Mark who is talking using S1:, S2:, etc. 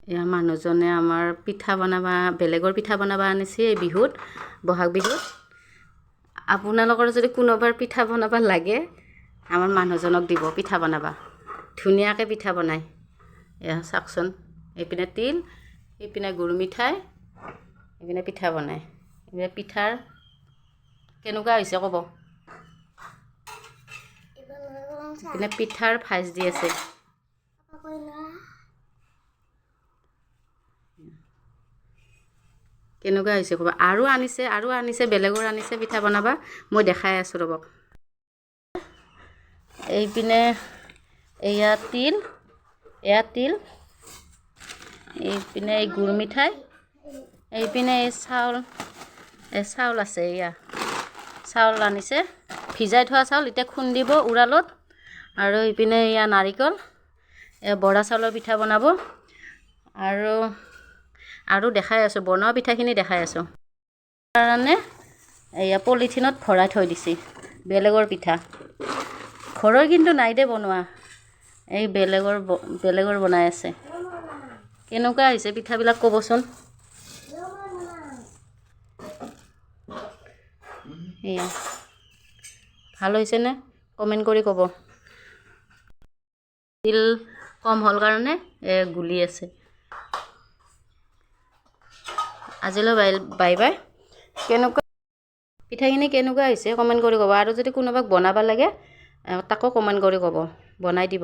S1: এয়া মানুহজনে আমাৰ পিঠা বনাবা বেলেগৰ পিঠা বনাবা আনিছে এই বিহুত বহাগ বিহুত আপোনালোকৰ যদি কোনোবাৰ পিঠা বনাবা লাগে আমাৰ মানুহজনক দিব পিঠা বনাবা ধুনীয়াকৈ পিঠা বনায় এয়া চাওকচোন এইপিনে তিল এইপিনে গুৰ মিঠাই এইপিনে পিঠা বনায় এইপিনে পিঠাৰ কেনেকুৱা হৈছে ক'ব এইপিনে পিঠাৰ ভাজ দি আছে কেনেকুৱা হৈছে ক'ব আৰু আনিছে বেলেগৰ আনিছে পিঠা বনাবা মই দেখাই আছোঁ ৰ'বক এইপিনে এয়া তিল এইপিনে এই গুৰ মিঠাই এইপিনে এই চাউল আছে এয়া চাউল আনিছে ভিজাই থোৱা চাউল এতিয়া খুন্দিব উৰালত আৰু এইপিনে এয়া নাৰিকল বৰা চাউলৰ পিঠা বনাব আৰু দেখাই আছোঁ বনোৱা পিঠাখিনি দেখাই আছোঁ কাৰণে এয়া পলিথিনত ভৰাই থৈ দিছে বেলেগৰ পিঠা ঘৰৰ কিন্তু নাই দে বনোৱা এই বেলেগৰ বনাই আছে কেনেকুৱা হৈছে পিঠাবিলাক ক'বচোন এয়া ভাল হৈছেনে কমেণ্ট কৰি ক'ব তিল কম হ'ল কাৰণে গুলি আছে আজিলৈ বাই বাই কেনেকুৱা পিঠাখিনি কেনেকুৱা হৈছে কমেণ্ট কৰি ক'ব আৰু যদি কোনোবাক বনাব লাগে তাকো কমেণ্ট কৰি ক'ব বনাই দিব